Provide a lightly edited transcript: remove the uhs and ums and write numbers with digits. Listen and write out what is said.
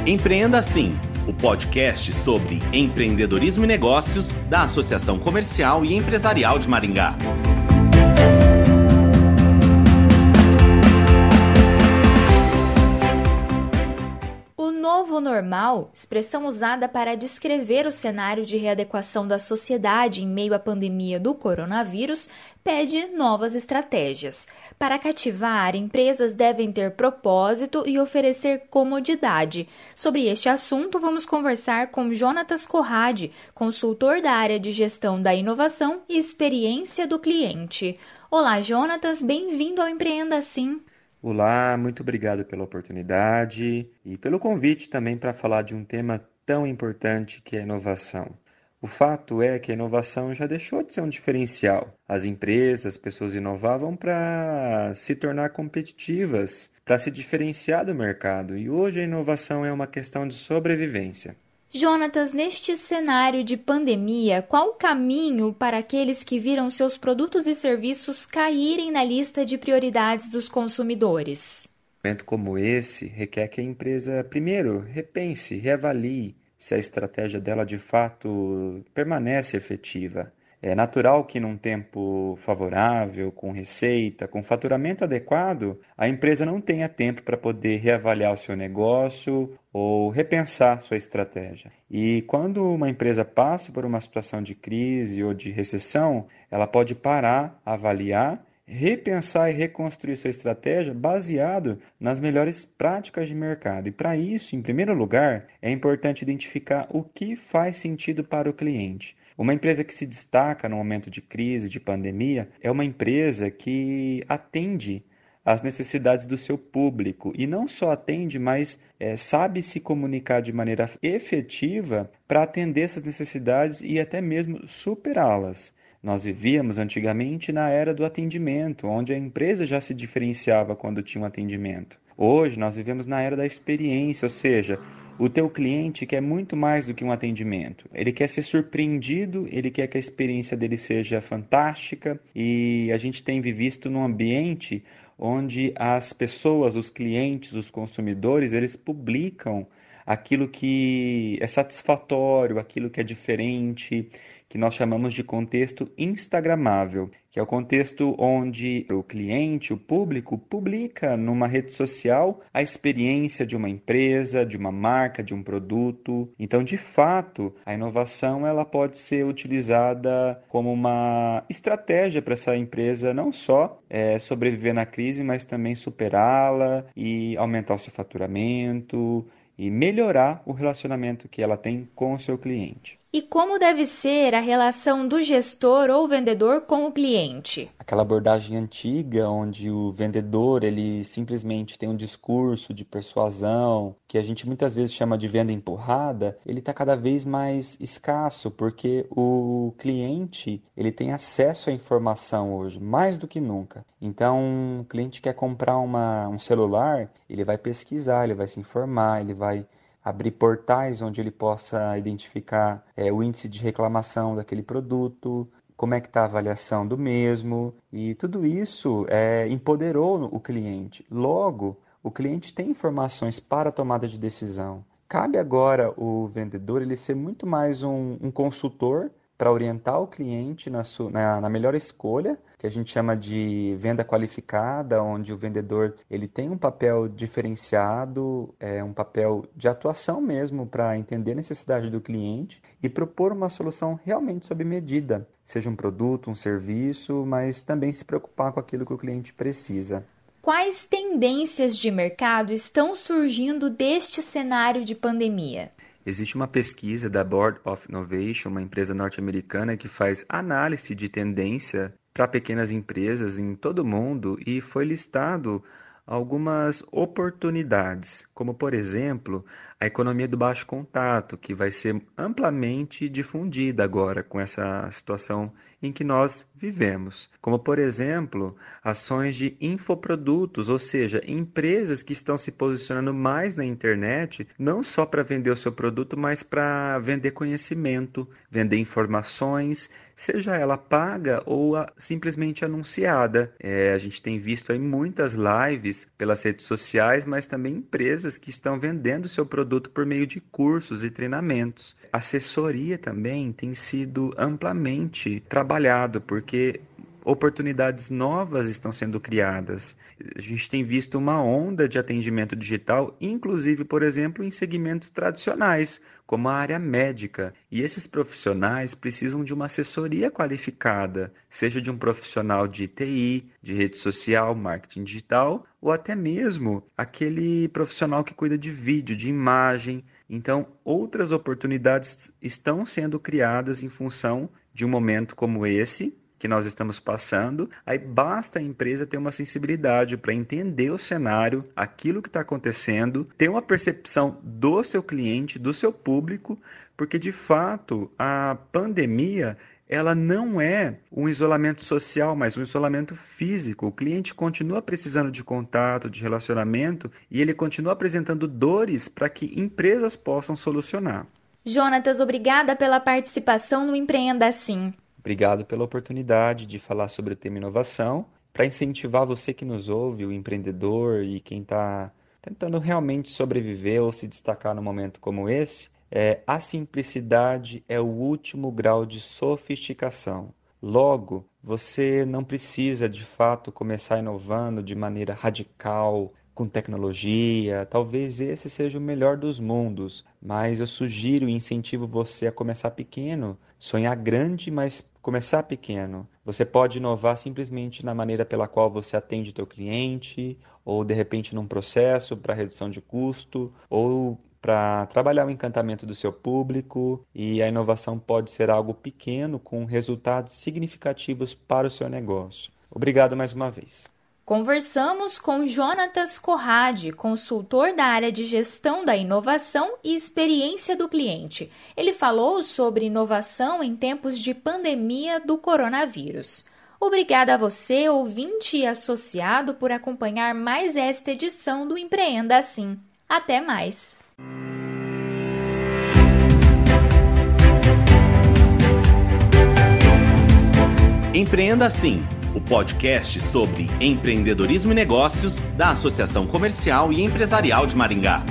Empreenda Assim, o podcast sobre empreendedorismo e negócios da Associação Comercial e Empresarial de Maringá. O novo normal, expressão usada para descrever o cenário de readequação da sociedade em meio à pandemia do coronavírus, pede novas estratégias. Para cativar, empresas devem ter propósito e oferecer comodidade. Sobre este assunto, vamos conversar com Jonatas Corradi, consultor da área de gestão da inovação e experiência do cliente. Olá, Jonatas, bem-vindo ao Empreenda Assim. Olá, muito obrigado pela oportunidade e pelo convite também para falar de um tema tão importante que é a inovação. O fato é que a inovação já deixou de ser um diferencial. As empresas, as pessoas inovavam para se tornar competitivas, para se diferenciar do mercado, e hoje a inovação é uma questão de sobrevivência. Jonatas, neste cenário de pandemia, qual o caminho para aqueles que viram seus produtos e serviços caírem na lista de prioridades dos consumidores? Um momento como esse requer que a empresa, primeiro, repense, reavalie se a estratégia dela de fato permanece efetiva. É natural que num tempo favorável, com receita, com faturamento adequado, a empresa não tenha tempo para poder reavaliar o seu negócio ou repensar sua estratégia. E quando uma empresa passa por uma situação de crise ou de recessão, ela pode parar, avaliar, repensar e reconstruir sua estratégia baseado nas melhores práticas de mercado. E para isso, em primeiro lugar, é importante identificar o que faz sentido para o cliente. Uma empresa que se destaca no momento de crise, de pandemia, é uma empresa que atende às necessidades do seu público e não só atende, mas sabe se comunicar de maneira efetiva para atender essas necessidades e até mesmo superá-las. Nós vivíamos antigamente na era do atendimento, onde a empresa já se diferenciava quando tinha um atendimento. Hoje nós vivemos na era da experiência, ou seja, o teu cliente quer muito mais do que um atendimento. Ele quer ser surpreendido, ele quer que a experiência dele seja fantástica e a gente tem visto num ambiente onde as pessoas, os clientes, os consumidores, eles publicam aquilo que é satisfatório, aquilo que é diferente, que nós chamamos de contexto instagramável, que é o contexto onde o cliente, o público, publica numa rede social a experiência de uma empresa, de uma marca, de um produto. Então, de fato, a inovação ela pode ser utilizada como uma estratégia para essa empresa não só sobreviver na crise, mas também superá-la e aumentar o seu faturamento e melhorar o relacionamento que ela tem com o seu cliente. E como deve ser a relação do gestor ou vendedor com o cliente? Aquela abordagem antiga onde o vendedor ele simplesmente tem um discurso de persuasão, que a gente muitas vezes chama de venda empurrada, ele está cada vez mais escasso, porque o cliente ele tem acesso à informação hoje, mais do que nunca. Então, o cliente quer comprar um celular, ele vai pesquisar, ele vai se informar, ele vai abrir portais onde ele possa identificar o índice de reclamação daquele produto, como é que está a avaliação do mesmo, e tudo isso empoderou o cliente. Logo, o cliente tem informações para a tomada de decisão. Cabe agora o vendedor ele ser muito mais um consultor para orientar o cliente na melhor escolha, que a gente chama de venda qualificada, onde o vendedor ele tem um papel diferenciado, um papel de atuação mesmo para entender a necessidade do cliente e propor uma solução realmente sob medida, seja um produto, um serviço, mas também se preocupar com aquilo que o cliente precisa. Quais tendências de mercado estão surgindo deste cenário de pandemia? Existe uma pesquisa da Board of Innovation, uma empresa norte-americana que faz análise de tendência para pequenas empresas em todo o mundo e foi listado algumas oportunidades, como por exemplo, a economia do baixo contato, que vai ser amplamente difundida agora com essa situação em que nós vivemos, como, por exemplo, ações de infoprodutos, ou seja, empresas que estão se posicionando mais na internet, não só para vender o seu produto, mas para vender conhecimento, vender informações, seja ela paga ou simplesmente anunciada. A gente tem visto aí muitas lives pelas redes sociais, mas também empresas que estão vendendo o seu produto por meio de cursos e treinamentos. Assessoria também tem sido amplamente trabalhado, porque oportunidades novas estão sendo criadas. A gente tem visto uma onda de atendimento digital, inclusive, por exemplo, em segmentos tradicionais, como a área médica. E esses profissionais precisam de uma assessoria qualificada, seja de um profissional de TI, de rede social, marketing digital, ou até mesmo aquele profissional que cuida de vídeo, de imagem. Então, outras oportunidades estão sendo criadas em função de um momento como esse, que nós estamos passando. Aí basta a empresa ter uma sensibilidade para entender o cenário, aquilo que está acontecendo, ter uma percepção do seu cliente, do seu público, porque de fato a pandemia ela não é um isolamento social, mas um isolamento físico. O cliente continua precisando de contato, de relacionamento, e ele continua apresentando dores para que empresas possam solucionar. Jonatas, obrigada pela participação no Empreenda Assim. Obrigado pela oportunidade de falar sobre o tema inovação, para incentivar você que nos ouve, o empreendedor e quem está tentando realmente sobreviver ou se destacar num momento como esse. A simplicidade é o último grau de sofisticação. Logo, você não precisa de fato começar inovando de maneira radical, com tecnologia. Talvez esse seja o melhor dos mundos, mas eu sugiro e incentivo você a começar pequeno, sonhar grande, mas começar pequeno. Você pode inovar simplesmente na maneira pela qual você atende o teu cliente, ou de repente num processo para redução de custo, ou para trabalhar o encantamento do seu público, e a inovação pode ser algo pequeno com resultados significativos para o seu negócio. Obrigado mais uma vez. Conversamos com Jonatas Corradi, consultor da área de gestão da inovação e experiência do cliente. Ele falou sobre inovação em tempos de pandemia do coronavírus. Obrigada a você, ouvinte e associado, por acompanhar mais esta edição do Empreenda Assim. Até mais! Empreenda Assim, o podcast sobre empreendedorismo e negócios da Associação Comercial e Empresarial de Maringá.